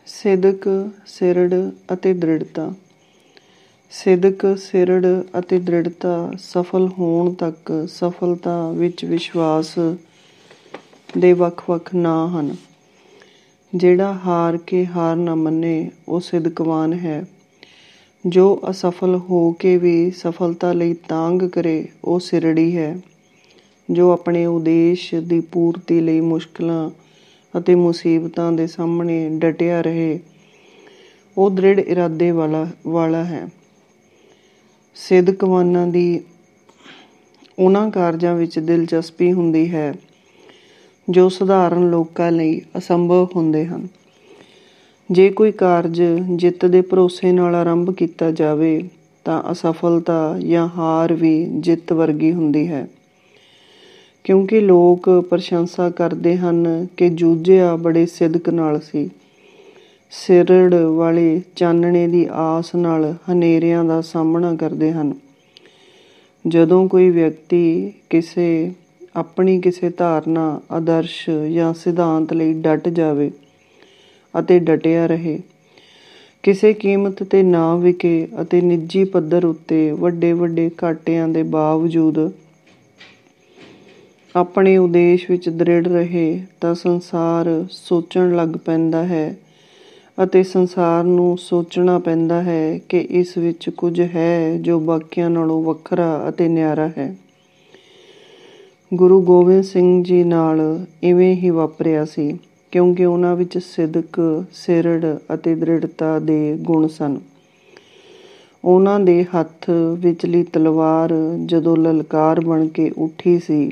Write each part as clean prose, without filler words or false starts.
ਸਿਦਕ, ਸਿਰੜ ਅਤੇ ਦ੍ਰਿੜਤਾ। ਸਿਦਕ, ਸਿਰੜ ਅਤੇ ਦ੍ਰਿੜਤਾ ਸਫਲ ਹੋਣ ਤੱਕ ਸਫਲਤਾ ਵਿੱਚ ਵਿਸ਼ਵਾਸ ਦੇ ਵੱਖ-ਵੱਖ ਨਾਂ ਹਨ। ਜਿਹੜਾ ਹਾਰ ਕੇ ਹਾਰ ਨਾ ਮੰਨੇ ਉਹ ਸਿਦਕਵਾਨ ਹੈ। ਜੋ ਅਸਫਲ ਹੋ ਕੇ ਵੀ ਸਫਲਤਾ ਲਈ ਤਾਂਘ ਕਰੇ ਉਹ ਸਿਰੜੀ ਹੈ। ਜੋ ਆਪਣੇ ਉਦੇਸ਼ ਦੀ ਪੂਰਤੀ ਲਈ ਮੁਸ਼ਕਲਾਂ ਅਤੇ ਮੁਸੀਬਤਾਂ ਦੇ ਸਾਹਮਣੇ ਡਟਿਆ ਰਹੇ ਉਹ ਦ੍ਰਿੜ ਇਰਾਦੇ ਵਾਲਾ ਹੈ। ਸਿਦਕਵਾਨਾਂ ਦੀ ਉਹਨਾਂ ਕਾਰਜਾਂ ਵਿੱਚ ਦਿਲਚਸਪੀ ਹੁੰਦੀ ਹੈ ਜੋ ਸਧਾਰਨ ਲੋਕਾਂ ਲਈ ਅਸੰਭਵ ਹੁੰਦੇ ਹਨ। ਜੇ ਕੋਈ ਕਾਰਜ ਜਿੱਤ ਦੇ ਭਰੋਸੇ ਨਾਲ ਆਰੰਭ ਕੀਤਾ ਜਾਵੇ ਤਾਂ ਅਸਫਲਤਾ ਜਾਂ ਹਾਰ ਵੀ ਜਿੱਤ ਵਰਗੀ ਹੁੰਦੀ ਹੈ, ਕਿਉਂਕਿ ਲੋਕ ਪ੍ਰਸ਼ੰਸਾ ਕਰਦੇ ਹਨ ਕਿ ਜੂਝਿਆ ਬੜੇ ਸਿਦਕ ਨਾਲ ਸੀ। ਸਿਰੜ ਵਾਲੇ ਚਾਨਣੇ ਦੀ ਆਸ ਨਾਲ ਹਨੇਰਿਆਂ ਦਾ ਸਾਹਮਣਾ ਕਰਦੇ ਹਨ। ਜਦੋਂ ਕੋਈ ਵਿਅਕਤੀ ਆਪਣੀ ਕਿਸੇ ਧਾਰਨਾ, ਆਦਰਸ਼ ਜਾਂ ਸਿਧਾਂਤ ਲਈ ਡਟ ਜਾਵੇ ਅਤੇ ਡਟਿਆ ਰਹੇ, ਕਿਸੇ ਕੀਮਤ 'ਤੇ ਨਾ ਵਿਕੇ ਅਤੇ ਨਿੱਜੀ ਪੱਧਰ ਉੱਤੇ ਵੱਡੇ ਘਾਟਿਆਂ ਦੇ ਬਾਵਜੂਦ ਆਪਣੇ ਉਦੇਸ਼ ਵਿੱਚ ਦ੍ਰਿੜ ਰਹੇ ਤਾਂ ਸੰਸਾਰ ਸੋਚਣ ਲੱਗ ਪੈਂਦਾ ਹੈ ਅਤੇ ਸੰਸਾਰ ਨੂੰ ਸੋਚਣਾ ਪੈਂਦਾ ਹੈ ਕਿ ਇਸ ਵਿੱਚ ਕੁਝ ਹੈ ਜੋ ਬਾਕੀਆਂ ਨਾਲੋਂ ਵੱਖਰਾ ਅਤੇ ਨਿਆਰਾ ਹੈ। ਗੁਰੂ ਗੋਬਿੰਦ ਸਿੰਘ ਜੀ ਨਾਲ ਇਵੇਂ ਹੀ ਵਾਪਰਿਆ ਸੀ, ਕਿਉਂਕਿ ਉਹਨਾਂ ਵਿੱਚ ਸਿਦਕ, ਸਿਰੜ ਅਤੇ ਦ੍ਰਿੜਤਾ ਦੇ ਗੁਣ ਸਨ। ਉਹਨਾਂ ਦੇ ਹੱਥ ਵਿਚਲੀ ਤਲਵਾਰ ਜਦੋਂ ਲਲਕਾਰ ਬਣ ਕੇ ਉੱਠੀ ਸੀ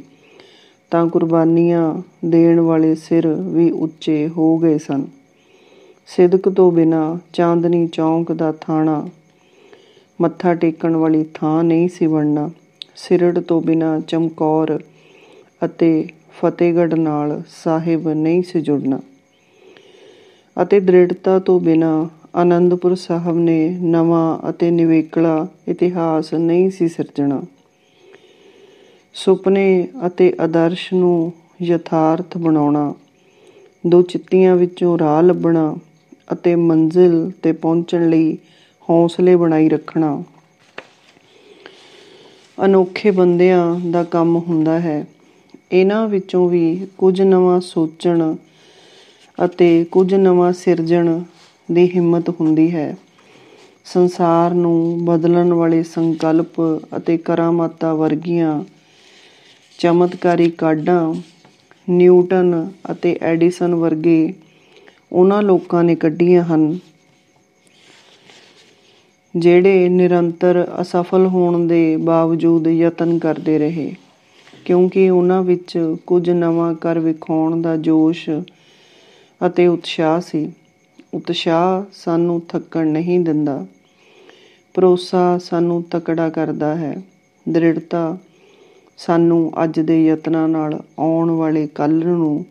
ਤਾਂ ਕੁਰਬਾਨੀਆਂ ਦੇਣ ਵਾਲੇ ਸਿਰ ਵੀ ਉੱਚੇ ਹੋ ਗਏ ਸਨ। ਸਿਦਕ ਤੋਂ ਬਿਨਾਂ ਚਾਂਦਨੀ ਚੌਂਕ ਦਾ ਥਾਣਾ ਮੱਥਾ ਟੇਕਣ ਵਾਲੀ ਥਾਂ ਨਹੀਂ ਸੀ ਬਣਨਾ। ਸਿਰੜ ਤੋਂ ਬਿਨਾਂ ਚਮਕੌਰ ਅਤੇ ਫਤਿਹਗੜ੍ਹ ਨਾਲ ਸਾਹਿਬ ਨਹੀਂ ਸੀ ਜੁੜਨਾ ਅਤੇ ਦ੍ਰਿੜਤਾ ਤੋਂ ਬਿਨਾਂ ਆਨੰਦਪੁਰ ਸਾਹਿਬ ਨੇ ਨਵਾਂ ਅਤੇ ਨਿਵੇਕਲਾ ਇਤਿਹਾਸ ਨਹੀਂ ਸੀ ਸਿਰਜਣਾ। ਸੁਪਨੇ ਅਤੇ ਆਦਰਸ਼ ਨੂੰ ਯਥਾਰਥ ਬਣਾਉਣਾ, ਦੋ ਚਿੱਤੀਆਂ ਵਿੱਚੋਂ ਰਾਹ ਲੱਭਣਾ ਅਤੇ ਮੰਜ਼ਿਲ 'ਤੇ ਪਹੁੰਚਣ ਲਈ ਹੌਸਲੇ ਬਣਾਈ ਰੱਖਣਾ ਅਨੋਖੇ ਬੰਦਿਆਂ ਦਾ ਕੰਮ ਹੁੰਦਾ ਹੈ। ਇਹਨਾਂ ਵਿੱਚੋਂ ਵੀ ਕੁਝ ਨਵਾਂ ਸੋਚਣ ਅਤੇ ਕੁਝ ਨਵਾਂ ਸਿਰਜਣ ਦੀ ਹਿੰਮਤ ਹੁੰਦੀ ਹੈ। ਸੰਸਾਰ ਨੂੰ ਬਦਲਣ ਵਾਲੇ ਸੰਕਲਪ ਅਤੇ ਕਰਾਮਾਤਾਂ ਵਰਗੀਆਂ ਚਮਤਕਾਰੀ ਕਾਢਾਂ ਨਿਊਟਨ ਅਤੇ ਐਡੀਸਨ ਵਰਗੇ ਉਹਨਾਂ ਲੋਕਾਂ ਨੇ ਕੱਢੀਆਂ ਹਨ ਜਿਹੜੇ ਨਿਰੰਤਰ ਅਸਫਲ ਹੋਣ ਦੇ ਬਾਵਜੂਦ ਯਤਨ ਕਰਦੇ ਰਹੇ, ਕਿਉਂਕਿ ਉਹਨਾਂ ਵਿੱਚ ਕੁਝ ਨਵਾਂ ਕਰ ਵਿਖਾਉਣ ਦਾ ਜੋਸ਼ ਅਤੇ ਉਤਸ਼ਾਹ ਸੀ। ਉਤਸ਼ਾਹ ਸਾਨੂੰ ਥੱਕਣ ਨਹੀਂ ਦਿੰਦਾ, ਭਰੋਸਾ ਸਾਨੂੰ ਤਕੜਾ ਕਰਦਾ ਹੈ, ਦ੍ਰਿੜਤਾ ਸਾਨੂੰ ਅੱਜ ਦੇ ਯਤਨਾਂ ਨਾਲ ਆਉਣ ਵਾਲੇ ਕੱਲ੍ਹ ਨੂੰ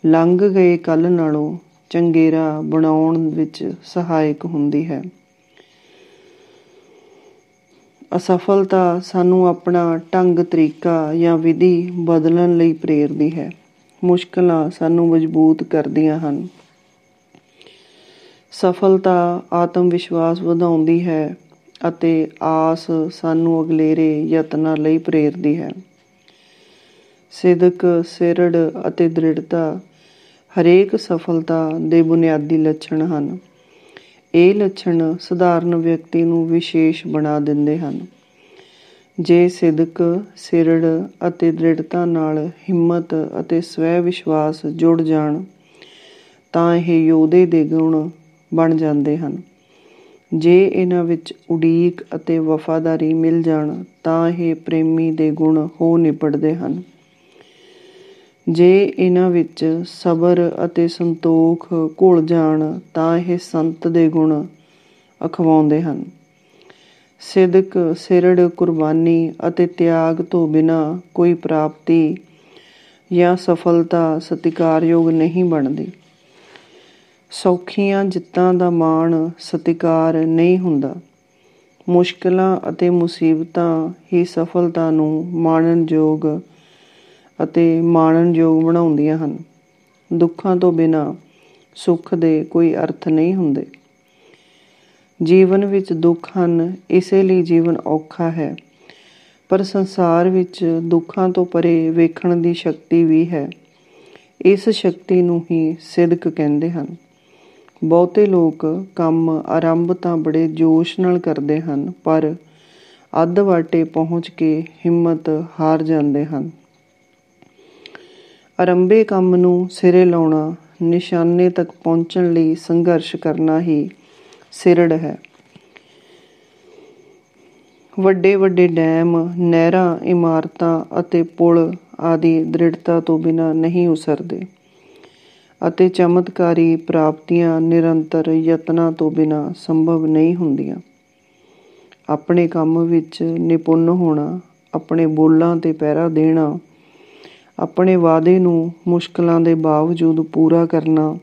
ਲੰਘ ਗਏ ਕੱਲ੍ਹ ਨਾਲੋਂ ਚੰਗੇਰਾ ਬਣਾਉਣ ਵਿੱਚ ਸਹਾਇਕ ਹੁੰਦੀ ਹੈ। ਅਸਫਲਤਾ ਸਾਨੂੰ ਆਪਣਾ ਢੰਗ, ਤਰੀਕਾ ਜਾਂ ਵਿਧੀ ਬਦਲਣ ਲਈ ਪ੍ਰੇਰਦੀ ਹੈ। ਮੁਸ਼ਕਲਾਂ ਸਾਨੂੰ ਮਜ਼ਬੂਤ ਕਰਦੀਆਂ ਹਨ। ਸਫਲਤਾ ਆਤਮ ਵਿਸ਼ਵਾਸ ਵਧਾਉਂਦੀ ਹੈ ਅਤੇ ਆਸ ਸਾਨੂੰ ਅਗਲੇਰੇ ਯਤਨਾਂ ਲਈ ਪ੍ਰੇਰਦੀ ਹੈ। ਸਿਦਕ, ਸਿਰੜ ਅਤੇ ਦ੍ਰਿੜਤਾ ਹਰੇਕ ਸਫਲਤਾ ਦੇ ਬੁਨਿਆਦੀ ਲੱਛਣ ਹਨ। ਇਹ ਲੱਛਣ ਸਧਾਰਨ ਵਿਅਕਤੀ ਨੂੰ ਵਿਸ਼ੇਸ਼ ਬਣਾ ਦਿੰਦੇ ਹਨ। ਜੇ ਸਿਦਕ, ਸਿਰੜ ਅਤੇ ਦ੍ਰਿੜਤਾ ਨਾਲ ਹਿੰਮਤ ਅਤੇ ਸਵੈ ਵਿਸ਼ਵਾਸ ਜੁੜ ਜਾਣ ਤਾਂ ਇਹ ਯੋਧੇ ਦੇ ਗੁਣ ਬਣ ਜਾਂਦੇ ਹਨ। ਜੇ ਇਹਨਾਂ ਵਿੱਚ ਉਡੀਕ ਅਤੇ ਵਫ਼ਾਦਾਰੀ ਮਿਲ ਜਾਣ ਤਾਂ ਇਹ ਪ੍ਰੇਮੀ ਦੇ ਗੁਣ ਹੋ ਨਿਬੜਦੇ ਹਨ। ਜੇ ਇਹਨਾਂ ਵਿੱਚ ਸਬਰ ਅਤੇ ਸੰਤੋਖ ਘੁਲ ਜਾਣ ਤਾਂ ਇਹ ਸੰਤ ਦੇ ਗੁਣ ਅਖਵਾਉਂਦੇ ਹਨ। ਸਿਦਕ, ਸਿਰੜ, ਕੁਰਬਾਨੀ ਅਤੇ ਤਿਆਗ ਤੋਂ ਬਿਨਾਂ ਕੋਈ ਪ੍ਰਾਪਤੀ ਜਾਂ ਸਫਲਤਾ ਸਤਿਕਾਰਯੋਗ ਨਹੀਂ ਬਣਦੀ। ਸੌਖੀਆਂ ਜਿੱਤਾਂ ਦਾ ਮਾਣ ਸਤਿਕਾਰ ਨਹੀਂ ਹੁੰਦਾ। ਮੁਸ਼ਕਲਾਂ ਅਤੇ ਮੁਸੀਬਤਾਂ ਹੀ ਸਫਲਤਾ ਨੂੰ ਮਾਣਨਯੋਗ ਬਣਾਉਂਦੀਆਂ ਹਨ। ਦੁੱਖਾਂ ਤੋਂ ਬਿਨਾਂ ਸੁੱਖ ਦੇ ਕੋਈ ਅਰਥ ਨਹੀਂ ਹੁੰਦੇ। ਜੀਵਨ ਵਿੱਚ ਦੁੱਖ ਹਨ, ਇਸੇ ਲਈ ਜੀਵਨ ਔਖਾ ਹੈ। ਪਰ ਸੰਸਾਰ ਵਿੱਚ ਦੁੱਖਾਂ ਤੋਂ ਪਰੇ ਵੇਖਣ ਦੀ ਸ਼ਕਤੀ ਵੀ ਹੈ। ਇਸ ਸ਼ਕਤੀ ਨੂੰ ਹੀ ਸਿਦਕ ਕਹਿੰਦੇ ਹਨ। ਬਹੁਤੇ ਲੋਕ ਕੰਮ ਆਰੰਭ ਤਾਂ ਬੜੇ ਜੋਸ਼ ਨਾਲ ਕਰਦੇ ਹਨ, ਪਰ ਅੱਧ ਵਾਟੇ ਪਹੁੰਚ ਕੇ ਹਿੰਮਤ ਹਾਰ ਜਾਂਦੇ ਹਨ। ਆਰੰਭੇ ਕੰਮ ਨੂੰ ਸਿਰੇ ਲਾਉਣਾ, ਨਿਸ਼ਾਨੇ ਤੱਕ ਪਹੁੰਚਣ ਲਈ ਸੰਘਰਸ਼ ਕਰਨਾ ਹੀ ਸਿਰੜ ਹੈ। ਵੱਡੇ ਵੱਡੇ ਡੈਮ, ਨਹਿਰਾਂ, ਇਮਾਰਤਾਂ ਅਤੇ ਪੁਲ ਆਦਿ ਦ੍ਰਿੜਤਾ ਤੋਂ ਬਿਨਾਂ ਨਹੀਂ ਉਸਰਦੇ ਅਤੇ ਚਮਤਕਾਰੀ ਪ੍ਰਾਪਤੀਆਂ ਨਿਰੰਤਰ ਯਤਨਾਂ ਤੋਂ ਬਿਨਾਂ ਸੰਭਵ ਨਹੀਂ ਹੁੰਦੀਆਂ। ਆਪਣੇ ਕੰਮ ਵਿੱਚ ਨਿਪੁੰਨ ਹੋਣਾ, ਆਪਣੇ ਬੋਲਾਂ 'ਤੇ ਪਹਿਰਾ ਦੇਣਾ, ਆਪਣੇ ਵਾਅਦੇ ਨੂੰ ਮੁਸ਼ਕਲਾਂ ਦੇ ਬਾਵਜੂਦ ਪੂਰਾ ਕਰਨਾ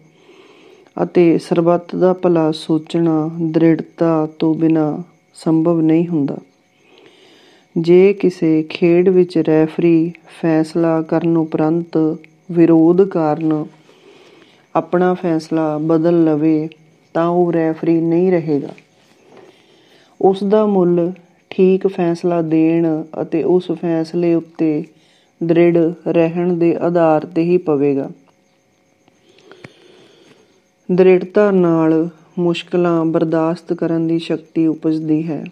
ਅਤੇ ਸਰਬੱਤ ਦਾ ਭਲਾ ਸੋਚਣਾ ਦ੍ਰਿੜਤਾ ਤੋਂ ਬਿਨਾਂ ਸੰਭਵ ਨਹੀਂ ਹੁੰਦਾ। ਜੇ ਕਿਸੇ ਖੇਡ ਵਿੱਚ ਰੈਫਰੀ ਫੈਸਲਾ ਕਰਨ ਉਪਰੰਤ ਵਿਰੋਧ ਕਾਰਨ ਆਪਣਾ ਫੈਸਲਾ ਬਦਲ ਲਵੇ ਤਾਂ ਉਹ ਰੈਫਰੀ ਨਹੀਂ ਰਹੇਗਾ। ਉਸ ਦਾ ਮੁੱਲ ਠੀਕ ਫੈਸਲਾ ਦੇਣ ਅਤੇ ਉਸ ਫੈਸਲੇ ਉੱਤੇ ਦ੍ਰਿੜ ਰਹਿਣ ਦੇ ਆਧਾਰ 'ਤੇ ਹੀ ਪਵੇਗਾ। ਦ੍ਰਿੜਤਾ ਨਾਲ ਮੁਸ਼ਕਲਾਂ ਬਰਦਾਸ਼ਤ ਕਰਨ ਦੀ ਸ਼ਕਤੀ ਉਪਜਦੀ ਹੈ।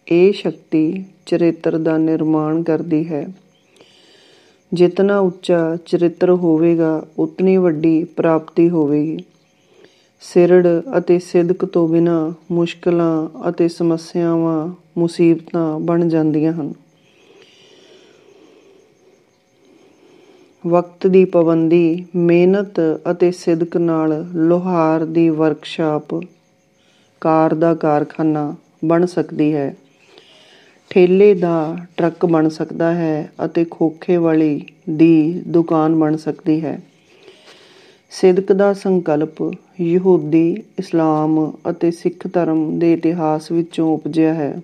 ਇਹ ਸ਼ਕਤੀ ਚਰਿੱਤਰ ਦਾ ਨਿਰਮਾਣ ਕਰਦੀ ਹੈ। ਜਿਤਨਾ ਉੱਚਾ ਚਰਿੱਤਰ ਹੋਵੇਗਾ, ਉਤਨੀ ਵੱਡੀ ਪ੍ਰਾਪਤੀ ਹੋਵੇਗੀ। ਸਿਰੜ ਅਤੇ ਸਿਦਕ ਤੋਂ ਬਿਨਾਂ ਮੁਸ਼ਕਲਾਂ ਅਤੇ ਸਮੱਸਿਆਵਾਂ ਮੁਸੀਬਤਾਂ ਬਣ ਜਾਂਦੀਆਂ ਹਨ। ਵਕਤ ਦੀ ਪਾਬੰਦੀ, ਮਿਹਨਤ ਅਤੇ ਸਿਦਕ ਨਾਲ ਲੁਹਾਰ ਦੀ ਵਰਕਸ਼ਾਪ ਕਾਰ ਦਾ ਕਾਰਖਾਨਾ ਬਣ ਸਕਦੀ ਹੈ, ਠੇਲੇ ਦਾ ਟਰੱਕ ਬਣ ਸਕਦਾ ਹੈ ਅਤੇ ਖੋਖੇ ਵਾਲੀ ਦੀ ਦੁਕਾਨ ਬਣ ਸਕਦੀ ਹੈ। ਸਿਦਕ ਦਾ ਸੰਕਲਪ ਯਹੂਦੀ, ਇਸਲਾਮ ਅਤੇ ਸਿੱਖ ਧਰਮ ਦੇ ਇਤਿਹਾਸ ਵਿੱਚੋਂ ਉਪਜਿਆ ਹੈ।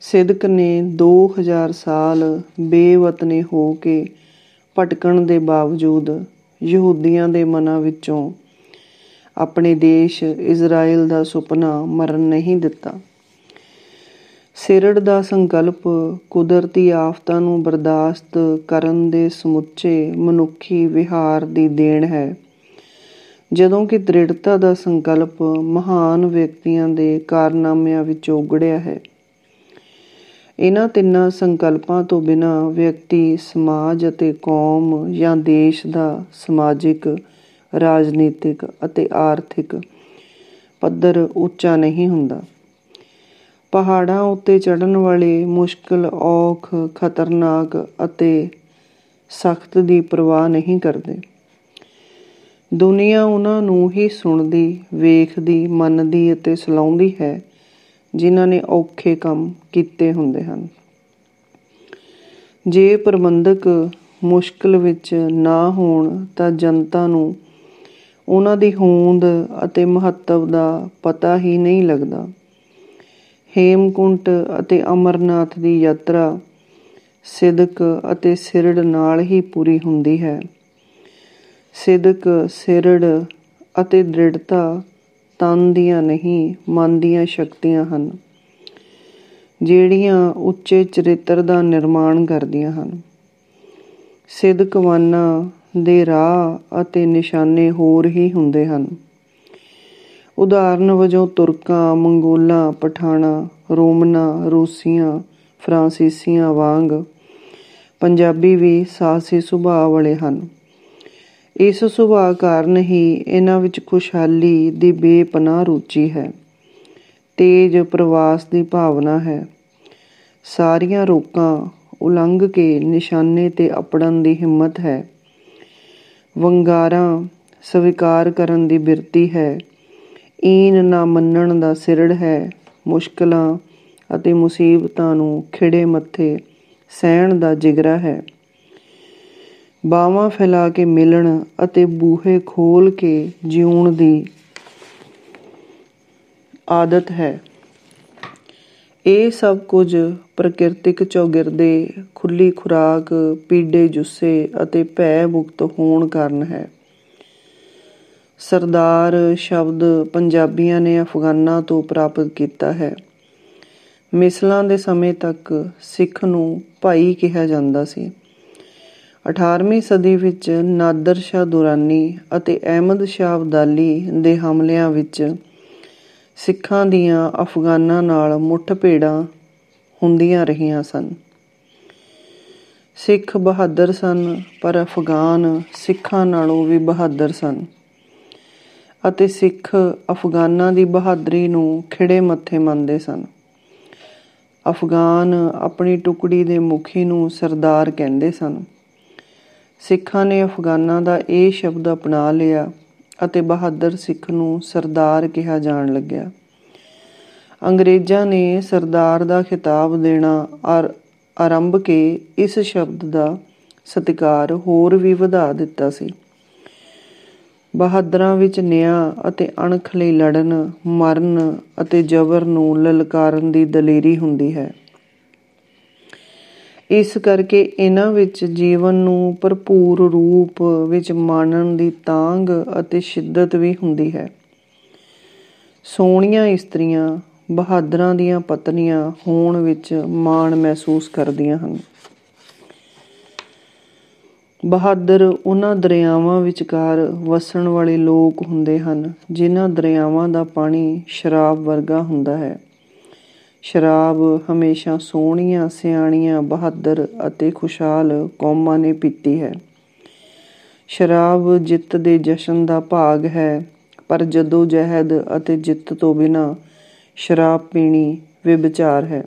ਸਿਦਕ ਨੇ 2000 ਸਾਲ ਬੇਵਤਨੇ ਹੋ ਕੇ ਭਟਕਣ ਦੇ ਬਾਵਜੂਦ ਯਹੂਦੀਆਂ ਦੇ ਮਨਾਂ ਵਿੱਚੋਂ ਆਪਣੇ ਦੇਸ਼ ਇਜ਼ਰਾਈਲ ਦਾ ਸੁਪਨਾ ਮਰਨ ਨਹੀਂ ਦਿੱਤਾ। ਸਿਰੜ ਦਾ ਸੰਕਲਪ ਕੁਦਰਤੀ ਆਫ਼ਤਾਂ ਨੂੰ ਬਰਦਾਸ਼ਤ ਕਰਨ ਦੇ ਸਮੁੱਚੇ ਮਨੁੱਖੀ ਵਿਹਾਰ ਦੀ ਦੇਣ ਹੈ, ਜਦੋਂ ਕਿ ਦ੍ਰਿੜਤਾ ਦਾ ਸੰਕਲਪ ਮਹਾਨ ਵਿਅਕਤੀਆਂ ਦੇ ਕਾਰਨਾਮਿਆਂ ਵਿੱਚੋਂ ਉਗੜਿਆ ਹੈ। ਇਹਨਾਂ ਤਿੰਨਾਂ ਸੰਕਲਪਾਂ ਤੋਂ ਬਿਨਾਂ ਵਿਅਕਤੀ, ਸਮਾਜ ਅਤੇ ਕੌਮ ਜਾਂ ਦੇਸ਼ ਦਾ ਸਮਾਜਿਕ, ਰਾਜਨੀਤਿਕ ਅਤੇ ਆਰਥਿਕ ਪੱਧਰ ਉੱਚਾ ਨਹੀਂ ਹੁੰਦਾ। ਪਹਾੜਾਂ ਉੱਤੇ ਚੜ੍ਹਨ ਵਾਲੇ ਮੁਸ਼ਕਲ, ਔਖ, ਖਤਰਨਾਕ ਅਤੇ ਸਖ਼ਤ ਦੀ ਪਰਵਾਹ ਨਹੀਂ ਕਰਦੇ। ਦੁਨੀਆ ਉਹਨਾਂ ਨੂੰ ਹੀ ਸੁਣਦੀ, ਵੇਖਦੀ, ਮੰਨਦੀ ਅਤੇ ਸਲਾਹੁੰਦੀ ਹੈ ਜਿਨ੍ਹਾਂ ਨੇ ਔਖੇ ਕੰਮ ਕੀਤੇ ਹੁੰਦੇ ਹਨ। ਜੇ ਪ੍ਰਬੰਧਕ ਮੁਸ਼ਕਲ ਵਿੱਚ ਨਾ ਹੋਣ ਤਾਂ ਜਨਤਾ ਨੂੰ ਉਹਨਾਂ ਦੀ ਹੋਂਦ ਅਤੇ ਮਹੱਤਵ ਦਾ ਪਤਾ ਹੀ ਨਹੀਂ ਲੱਗਦਾ। ਹੇਮਕੁੰਟ ਅਤੇ ਅਮਰਨਾਥ ਦੀ ਯਾਤਰਾ ਸਿਦਕ ਅਤੇ ਸਿਰੜ ਨਾਲ ਹੀ ਪੂਰੀ ਹੁੰਦੀ ਹੈ। ਸਿਦਕ, ਸਿਰੜ ਅਤੇ ਦ੍ਰਿੜਤਾ ਤਨ ਦੀਆਂ ਨਹੀਂ, ਮਨ ਦੀਆਂ ਸ਼ਕਤੀਆਂ ਹਨ, ਜਿਹੜੀਆਂ ਉੱਚੇ ਚਰਿੱਤਰ ਦਾ ਨਿਰਮਾਣ ਕਰਦੀਆਂ ਹਨ। ਸਿਦਕਵਾਨਾਂ ਦੇ ਰਾਹ ਅਤੇ ਨਿਸ਼ਾਨੇ ਹੋਰ ਹੀ ਹੁੰਦੇ ਹਨ। ਉਦਾਹਰਨ ਵਜੋਂ ਤੁਰਕਾਂ, ਮੰਗੋਲਾਂ, ਪਠਾਨਾਂ, ਰੋਮਨਾਂ, ਰੂਸੀਆਂ, ਫਰਾਂਸੀਸੀਆਂ ਵਾਂਗ ਪੰਜਾਬੀ ਵੀ ਸਾਹਸੀ ਸੁਭਾਅ ਵਾਲੇ ਹਨ। ਇਸ ਸੁਭਾਅ ਕਾਰਨ ਹੀ ਇਹਨਾਂ ਵਿੱਚ ਖੁਸ਼ਹਾਲੀ ਦੀ ਬੇਪਨਾਹ ਰੁਚੀ ਹੈ, ਤੇਜ਼ ਪ੍ਰਵਾਸ ਦੀ ਭਾਵਨਾ ਹੈ, ਸਾਰੀਆਂ ਰੋਕਾਂ ਉਲੰਘ ਕੇ ਨਿਸ਼ਾਨੇ 'ਤੇ ਅੱਪੜਨ ਦੀ ਹਿੰਮਤ ਹੈ, ਵੰਗਾਰਾਂ ਸਵੀਕਾਰ ਕਰਨ ਦੀ ਬਿਰਤੀ ਹੈ, ਈਨ ਨਾ ਮੰਨਣ ਦਾ ਸਿਰੜ ਹੈ, ਮੁਸ਼ਕਲਾਂ ਅਤੇ ਮੁਸੀਬਤਾਂ ਨੂੰ ਖਿੜੇ ਮੱਥੇ ਸਹਿਣ ਦਾ ਜਿਗਰਾ ਹੈ, ਬਾਹਾਂ ਫੈਲਾ ਕੇ ਮਿਲਣ ਅਤੇ ਬੂਹੇ ਖੋਲ੍ਹ ਕੇ ਜਿਊਣ ਦੀ ਆਦਤ ਹੈ। ਇਹ ਸਭ ਕੁਝ ਪ੍ਰਕਿਰਤਿਕ ਚੌਗਿਰਦੇ, ਖੁੱਲ੍ਹੀ ਖੁਰਾਕ, ਪੀਡੇ ਜੁੱਸੇ ਅਤੇ ਭੈ ਮੁਕਤ ਹੋਣ ਕਾਰਨ ਹੈ। ਸਰਦਾਰ ਸ਼ਬਦ ਪੰਜਾਬੀਆਂ ਨੇ ਅਫਗਾਨਾਂ ਤੋਂ ਪ੍ਰਾਪਤ ਕੀਤਾ ਹੈ। ਮਿਸਲਾਂ ਦੇ ਸਮੇਂ ਤੱਕ ਸਿੱਖ ਨੂੰ ਭਾਈ ਕਿਹਾ ਜਾਂਦਾ ਸੀ। 18ਵੀਂ ਸਦੀ ਵਿੱਚ ਨਾਦਰ ਸ਼ਾਹ ਦੁਰਾਨੀ ਅਤੇ ਅਹਿਮਦ ਸ਼ਾਹ ਅਬਦਾਲੀ ਦੇ ਹਮਲਿਆਂ ਵਿੱਚ ਸਿੱਖਾਂ ਦੀਆਂ ਅਫਗਾਨਾਂ ਨਾਲ ਮੁੱਠਭੇੜਾਂ ਹੁੰਦੀਆਂ ਰਹੀਆਂ ਸਨ। ਸਿੱਖ ਬਹਾਦਰ ਸਨ, ਪਰ ਅਫਗਾਨ ਸਿੱਖਾਂ ਨਾਲੋਂ ਵੀ ਬਹਾਦਰ ਸਨ ਅਤੇ ਸਿੱਖ ਅਫਗਾਨਾਂ ਦੀ ਬਹਾਦਰੀ ਨੂੰ ਖਿੜੇ ਮੱਥੇ ਮੰਨਦੇ ਸਨ। ਅਫਗਾਨ ਆਪਣੀ ਟੁਕੜੀ ਦੇ ਮੁਖੀ ਨੂੰ ਸਰਦਾਰ ਕਹਿੰਦੇ ਸਨ। ਸਿੱਖਾਂ ਨੇ ਅਫਗਾਨਾਂ ਦਾ ਇਹ ਸ਼ਬਦ ਅਪਣਾ ਲਿਆ ਅਤੇ ਬਹਾਦਰ ਸਿੱਖ ਨੂੰ ਸਰਦਾਰ ਕਿਹਾ ਜਾਣ ਲੱਗਿਆ। ਅੰਗਰੇਜ਼ਾਂ ਨੇ ਸਰਦਾਰ ਦਾ ਖਿਤਾਬ ਦੇਣਾ ਆਰੰਭ ਕੇ ਇਸ ਸ਼ਬਦ ਦਾ ਸਤਿਕਾਰ ਹੋਰ ਵੀ ਵਧਾ ਦਿੱਤਾ ਸੀ। ਬਹਾਦਰਾਂ ਵਿੱਚ ਨਿਆਂ ਅਤੇ ਅਣਖ ਲਈ ਲੜਨ, ਮਰਨ ਅਤੇ ਜ਼ਬਰ ਨੂੰ ਲਲਕਾਰਨ ਦੀ ਦਲੇਰੀ ਹੁੰਦੀ ਹੈ। ਇਸ ਕਰਕੇ ਇਹਨਾਂ ਵਿੱਚ ਜੀਵਨ ਨੂੰ ਭਰਪੂਰ ਰੂਪ ਵਿੱਚ ਮਾਣਨ ਦੀ ਤਾਂਘ ਅਤੇ ਸ਼ਿੱਦਤ ਵੀ ਹੁੰਦੀ ਹੈ। ਸੋਹਣੀਆਂ ਇਸਤਰੀਆਂ ਬਹਾਦਰਾਂ ਦੀਆਂ ਪਤਨੀਆਂ ਹੋਣ ਵਿੱਚ ਮਾਣ ਮਹਿਸੂਸ ਕਰਦੀਆਂ ਹਨ। ਬਹਾਦਰ ਉਹਨਾਂ ਦਰਿਆਵਾਂ ਵਿਚਕਾਰ ਵਸਣ ਵਾਲੇ ਲੋਕ ਹੁੰਦੇ ਹਨ ਜਿਨ੍ਹਾਂ ਦਰਿਆਵਾਂ ਦਾ ਪਾਣੀ ਸ਼ਰਾਬ ਵਰਗਾ ਹੁੰਦਾ ਹੈ। ਸ਼ਰਾਬ ਹਮੇਸ਼ਾ ਸੋਹਣੀਆਂ, ਸਿਆਣੀਆਂ, ਬਹਾਦਰ ਅਤੇ ਖੁਸ਼ਹਾਲ ਕੌਮਾਂ ਨੇ ਪੀਤੀ ਹੈ। ਸ਼ਰਾਬ ਜਿੱਤ ਦੇ ਜਸ਼ਨ ਦਾ ਭਾਗ ਹੈ, ਪਰ ਜੱਦੋ-ਜਹਿਦ ਅਤੇ ਜਿੱਤ ਤੋਂ ਬਿਨਾਂ ਸ਼ਰਾਬ ਪੀਣੀ ਵਿਭਚਾਰ ਹੈ।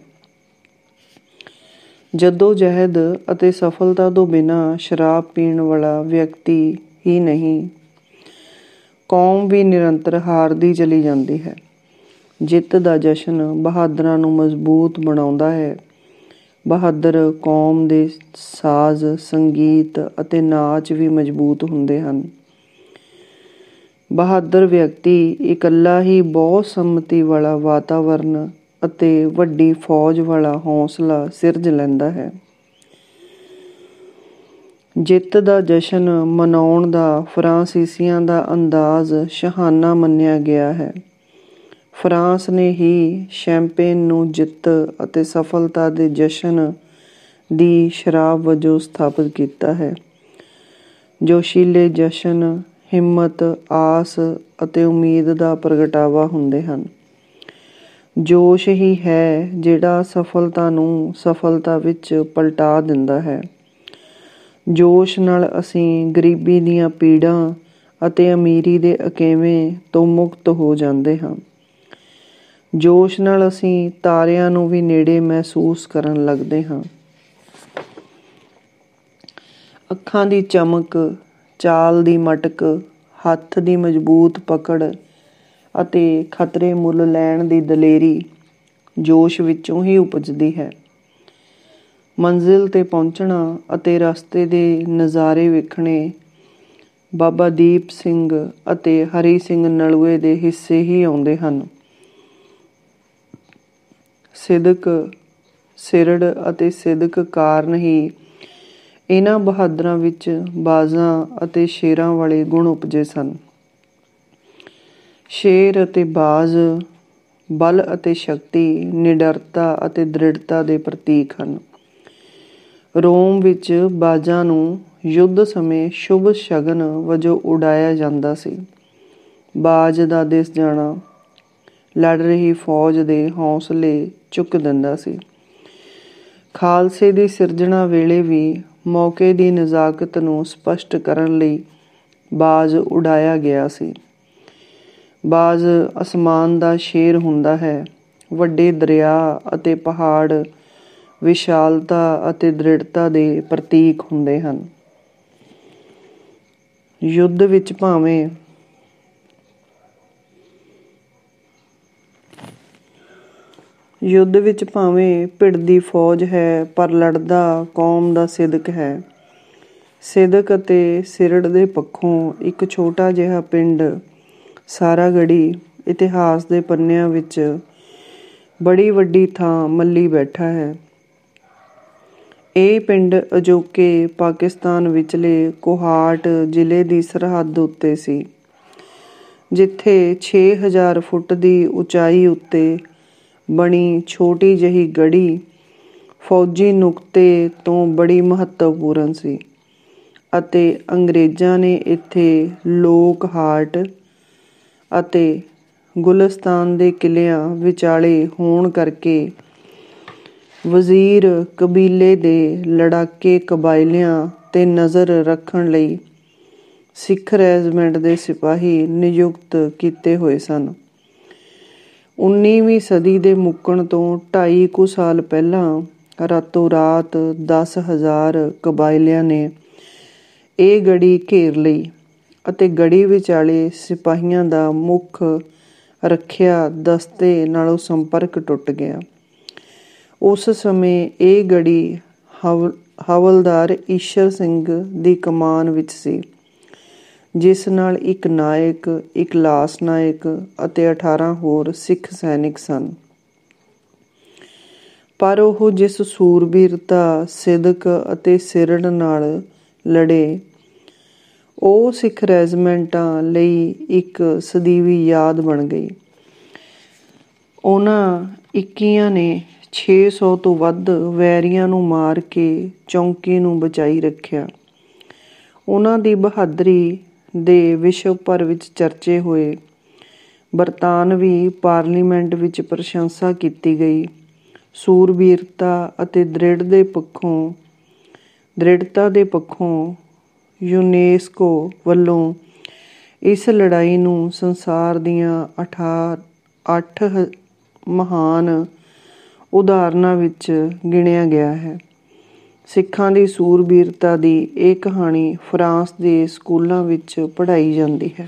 ਜੱਦੋ-ਜਹਿਦ ਅਤੇ ਸਫਲਤਾ ਤੋਂ ਬਿਨਾਂ ਸ਼ਰਾਬ ਪੀਣ ਵਾਲਾ ਵਿਅਕਤੀ ਹੀ ਨਹੀਂ, ਕੌਮ ਵੀ ਨਿਰੰਤਰ ਹਾਰਦੀ ਚਲੀ ਜਾਂਦੀ ਹੈ। ਜਿੱਤ ਦਾ ਜਸ਼ਨ ਬਹਾਦਰਾਂ ਨੂੰ ਮਜ਼ਬੂਤ ਬਣਾਉਂਦਾ ਹੈ। ਬਹਾਦਰ ਕੌਮ ਦੇ ਸਾਜ਼, ਸੰਗੀਤ ਅਤੇ ਨਾਚ ਵੀ ਮਜ਼ਬੂਤ ਹੁੰਦੇ ਹਨ। ਬਹਾਦਰ ਵਿਅਕਤੀ ਇਕੱਲਾ ਹੀ ਬਹੁਤ ਸੰਮਤੀ ਵਾਲਾ ਵਾਤਾਵਰਨ ਅਤੇ ਵੱਡੀ ਫੌਜ ਵਾਲਾ ਹੌਸਲਾ ਸਿਰਜ ਲੈਂਦਾ ਹੈ। ਜਿੱਤ ਦਾ ਜਸ਼ਨ ਮਨਾਉਣ ਦਾ ਫਰਾਂਸੀਸੀਆਂ ਦਾ ਅੰਦਾਜ਼ ਸ਼ਾਹਾਨਾ ਮੰਨਿਆ ਗਿਆ ਹੈ। ਫਰਾਂਸ ਨੇ ਹੀ ਸ਼ੈਂਪੇਨ ਨੂੰ ਜਿੱਤ ਅਤੇ ਸਫਲਤਾ ਦੇ ਜਸ਼ਨ ਦੀ ਸ਼ਰਾਬ ਵਜੋਂ ਸਥਾਪਿਤ ਕੀਤਾ ਹੈ। ਜੋਸ਼ੀਲੇ ਜਸ਼ਨ ਹਿੰਮਤ, ਆਸ ਅਤੇ ਉਮੀਦ ਦਾ ਪ੍ਰਗਟਾਵਾ ਹੁੰਦੇ ਹਨ। ਜੋਸ਼ ਹੀ ਹੈ ਜਿਹੜਾ ਸਫਲਤਾ ਨੂੰ ਸਫਲਤਾ ਵਿੱਚ ਪਲਟਾ ਦਿੰਦਾ ਹੈ। ਜੋਸ਼ ਨਾਲ ਅਸੀਂ ਗਰੀਬੀ ਦੀਆਂ ਪੀੜਾਂ ਅਤੇ ਅਮੀਰੀ ਦੇ ਅਕੇਵੇਂ ਤੋਂ ਮੁਕਤ ਹੋ ਜਾਂਦੇ ਹਾਂ। ਜੋਸ਼ ਨਾਲ ਅਸੀਂ ਤਾਰਿਆਂ ਨੂੰ ਵੀ ਨੇੜੇ ਮਹਿਸੂਸ ਕਰਨ ਲੱਗਦੇ ਹਾਂ। ਅੱਖਾਂ ਦੀ ਚਮਕ, ਚਾਲ ਦੀ ਮਟਕ, ਹੱਥ ਦੀ ਮਜ਼ਬੂਤ ਪਕੜ ਅਤੇ ਖਤਰੇ ਮੁੱਲ ਲੈਣ ਦੀ ਦਲੇਰੀ ਜੋਸ਼ ਵਿੱਚੋਂ ਹੀ ਉਪਜਦੀ ਹੈ। ਮੰਜ਼ਿਲ 'ਤੇ ਪਹੁੰਚਣਾ ਅਤੇ ਰਸਤੇ ਦੇ ਨਜ਼ਾਰੇ ਵੇਖਣੇ ਬਾਬਾ ਦੀਪ ਸਿੰਘ ਅਤੇ ਹਰੀ ਸਿੰਘ ਨਲੂਏ ਦੇ ਹਿੱਸੇ ਹੀ ਆਉਂਦੇ ਹਨ। ਸਿਦਕ, ਸਿਰੜ ਅਤੇ ਸਿਦਕ ਕਾਰਨ ਹੀ ਇਹਨਾਂ ਬਹਾਦਰਾਂ ਵਿੱਚ ਬਾਜ਼ਾਂ ਅਤੇ ਸ਼ੇਰਾਂ ਵਾਲੇ ਗੁਣ ਉਪਜੇ ਸਨ। ਸ਼ੇਰ ਅਤੇ ਬਾਜ਼ ਬਲ ਅਤੇ ਸ਼ਕਤੀ, ਨਿਡਰਤਾ ਅਤੇ ਦ੍ਰਿੜਤਾ ਦੇ ਪ੍ਰਤੀਕ ਹਨ। ਰੋਮ ਵਿੱਚ ਬਾਜ਼ਾਂ ਨੂੰ ਯੁੱਧ ਸਮੇਂ ਸ਼ੁਭ ਸ਼ਗਨ ਵਜੋਂ ਉਡਾਇਆ ਜਾਂਦਾ ਸੀ। ਬਾਜ਼ ਦਾ ਦਿਸ ਜਾਣਾ ਲੜ ਰਹੀ ਫੌਜ ਦੇ ਹੌਸਲੇ ਚੁੱਕ ਦਿੰਦਾ ਸੀ। ਖਾਲਸੇ ਦੀ ਸਿਰਜਣਾ ਵੇਲੇ ਵੀ ਮੌਕੇ ਦੀ ਨਜ਼ਾਕਤ ਨੂੰ ਸਪਸ਼ਟ ਕਰਨ ਲਈ ਬਾਜ਼ ਉਡਾਇਆ ਗਿਆ ਸੀ। ਬਾਜ਼ ਅਸਮਾਨ ਦਾ ਸ਼ੇਰ ਹੁੰਦਾ ਹੈ। ਵੱਡੇ ਦਰਿਆ ਅਤੇ ਪਹਾੜ ਵਿਸ਼ਾਲਤਾ ਅਤੇ ਦ੍ਰਿੜਤਾ ਦੇ ਪ੍ਰਤੀਕ ਹੁੰਦੇ ਹਨ। ਯੁੱਧ ਵਿੱਚ ਭਾਵੇਂ ਭਿੜਦੀ ਫੌਜ ਹੈ, ਪਰ ਲੜਦਾ ਕੌਮ ਦਾ ਸਿਦਕ ਹੈ। ਸਿਦਕ ਅਤੇ ਸਿਰੜ ਦੇ ਪੱਖੋਂ ਇੱਕ ਛੋਟਾ ਜਿਹਾ ਪਿੰਡ ਸਾਰਾਗੜ੍ਹੀ ਇਤਿਹਾਸ ਦੇ ਪੰਨਿਆਂ ਵਿੱਚ ਬੜੀ ਵੱਡੀ ਥਾਂ ਮੱਲੀ ਬੈਠਾ ਹੈ। ਇਹ ਪਿੰਡ ਅਜੋਕੇ ਪਾਕਿਸਤਾਨ ਵਿਚਲੇ ਕੋਹਾਟ ਜ਼ਿਲ੍ਹੇ ਦੀ ਸਰਹੱਦ ਉੱਤੇ ਸੀ। ਜਿੱਥੇ 6000 ਫੁੱਟ ਦੀ ਉਚਾਈ ਉੱਤੇ ਬਣੀ ਛੋਟੀ ਜਿਹੀ ਗੜ੍ਹੀ ਫੌਜੀ ਨੁਕਤੇ ਤੋਂ ਬੜੀ ਮਹੱਤਵਪੂਰਨ ਸੀ ਅਤੇ ਅੰਗਰੇਜ਼ਾਂ ਨੇ ਇੱਥੇ ਲੋਕ ਹਾਰਟ ਅਤੇ ਗੁਲਿਸਤਾਨ ਦੇ ਕਿਲ੍ਹਿਆਂ ਵਿਚਾਲੇ ਹੋਣ ਕਰਕੇ ਵਜ਼ੀਰ ਕਬੀਲੇ ਦੇ ਲੜਾਕੇ ਕਬਾਇਲਿਆਂ 'ਤੇ ਨਜ਼ਰ ਰੱਖਣ ਲਈ ਸਿੱਖ ਰੈਜੀਮੈਂਟ ਦੇ ਸਿਪਾਹੀ ਨਿਯੁਕਤ ਕੀਤੇ ਹੋਏ ਸਨ। 19ਵੀਂ ਸਦੀ ਦੇ ਮੁੱਕਣ ਤੋਂ 2.5 ਕੁ ਸਾਲ ਪਹਿਲਾਂ ਰਾਤੋਂ ਰਾਤ 10,000 ਕਬਾਇਲਿਆਂ ਨੇ ਇਹ ਗੜ੍ਹੀ ਘੇਰ ਲਈ ਅਤੇ ਗੜ੍ਹੀ ਵਿਚਾਲੇ ਸਿਪਾਹੀਆਂ ਦਾ ਮੁੱਖ ਰੱਖਿਆ ਦਸਤੇ ਨਾਲੋਂ ਸੰਪਰਕ ਟੁੱਟ ਗਿਆ। ਉਸ ਸਮੇਂ ਇਹ ਗੜ੍ਹੀ ਹਵਲਦਾਰ ਈਸ਼ਰ ਸਿੰਘ ਦੀ ਕਮਾਨ ਵਿੱਚ ਸੀ, ਜਿਸ ਨਾਲ ਇੱਕ ਨਾਇਕ, ਇੱਕ ਲਾਸ ਨਾਇਕ ਅਤੇ 18 ਹੋਰ ਸਿੱਖ ਸੈਨਿਕ ਸਨ। ਪਰ ਉਹ ਜਿਸ ਸੂਰਬੀਰਤਾ, ਸਿਦਕ ਅਤੇ ਸਿਰੜ ਨਾਲ ਲੜੇ, ਉਹ ਸਿੱਖ ਰੈਜੀਮੈਂਟਾਂ ਲਈ ਇੱਕ ਸਦੀਵੀ ਯਾਦ ਬਣ ਗਈ। ਉਹਨਾਂ ਇੱਕੀਆਂ ਨੇ 600 ਤੋਂ ਵੱਧ ਵੈਰੀਆਂ ਨੂੰ ਮਾਰ ਕੇ ਚੌਂਕੀ ਨੂੰ ਬਚਾਈ ਰੱਖਿਆ। ਉਹਨਾਂ ਦੀ ਬਹਾਦਰੀ ਦੇ ਵਿਸ਼ਵ ਭਰ ਵਿੱਚ ਚਰਚੇ ਹੋਏ। ਬਰਤਾਨਵੀ ਪਾਰਲੀਮੈਂਟ ਵਿੱਚ ਪ੍ਰਸ਼ੰਸਾ ਕੀਤੀ ਗਈ। ਸੂਰਬੀਰਤਾ ਅਤੇ ਦ੍ਰਿੜਤਾ ਦੇ ਪੱਖੋਂ ਯੂਨੇਸਕੋ ਵੱਲੋਂ ਇਸ ਲੜਾਈ ਨੂੰ ਸੰਸਾਰ ਦੀਆਂ 8 ਮਹਾਨ ਉਦਾਹਰਨਾਂ ਵਿੱਚ ਗਿਣਿਆ ਗਿਆ ਹੈ। ਸਿੱਖਾਂ ਦੀ ਸੂਰਬੀਰਤਾ ਦੀ ਇਹ ਕਹਾਣੀ ਫਰਾਂਸ ਦੇ ਸਕੂਲਾਂ ਵਿੱਚ ਪੜ੍ਹਾਈ ਜਾਂਦੀ ਹੈ।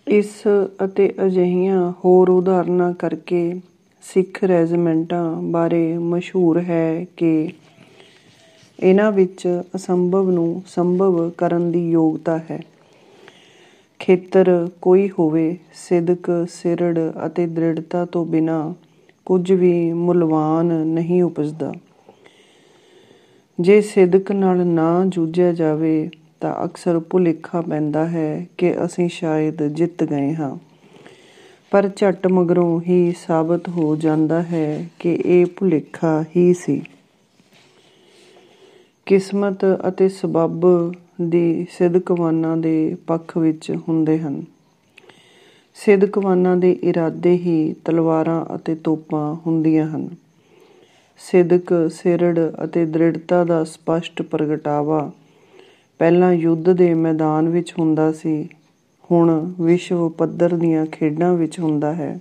ਇਸ ਅਤੇ ਅਜਿਹੀਆਂ ਹੋਰ ਉਦਾਹਰਨਾਂ ਕਰਕੇ ਸਿੱਖ ਰੈਜੀਮੈਂਟਾਂ ਬਾਰੇ ਮਸ਼ਹੂਰ ਹੈ ਕਿ ਇਹਨਾਂ ਵਿੱਚ ਅਸੰਭਵ ਨੂੰ ਸੰਭਵ ਕਰਨ ਦੀ ਯੋਗਤਾ ਹੈ। ਖੇਤਰ ਕੋਈ ਹੋਵੇ, ਸਿਦਕ, ਸਿਰੜ ਅਤੇ ਦ੍ਰਿੜਤਾ ਤੋਂ ਬਿਨਾਂ ਕੁਝ ਵੀ ਮੁੱਲਵਾਨ ਨਹੀਂ ਉਪਜਦਾ। ਜੇ ਸਿਦਕ ਨਾਲ ਨਾ ਜੂਝਿਆ ਜਾਵੇ ਤਾਂ ਅਕਸਰ ਭੁਲੇਖਾ ਪੈਂਦਾ ਹੈ ਕਿ ਅਸੀਂ ਸ਼ਾਇਦ ਜਿੱਤ ਗਏ ਹਾਂ, ਪਰ ਝੱਟ ਮਗਰੋਂ ਹੀ ਸਾਬਤ ਹੋ ਜਾਂਦਾ ਹੈ ਕਿ ਇਹ ਭੁਲੇਖਾ ਹੀ ਸੀ। ਕਿਸਮਤ ਅਤੇ ਸਬੱਬ ਦੀ ਸਿਦਕਵਾਨਾਂ ਦੇ ਪੱਖ ਵਿੱਚ ਹੁੰਦੇ ਹਨ। ਸਿਦਕਵਾਨਾਂ ਦੇ ਇਰਾਦੇ ਹੀ ਤਲਵਾਰਾਂ ਅਤੇ ਤੋਪਾਂ ਹੁੰਦੀਆਂ ਹਨ। ਸਿਦਕ, ਸਿਰੜ ਅਤੇ ਦ੍ਰਿੜਤਾ ਦਾ ਸਪਸ਼ਟ ਪ੍ਰਗਟਾਵਾ ਪਹਿਲਾਂ ਯੁੱਧ ਦੇ ਮੈਦਾਨ ਵਿੱਚ ਹੁੰਦਾ ਸੀ, ਹੁਣ ਵਿਸ਼ਵ ਪੱਧਰ ਦੀਆਂ ਖੇਡਾਂ ਵਿੱਚ ਹੁੰਦਾ ਹੈ।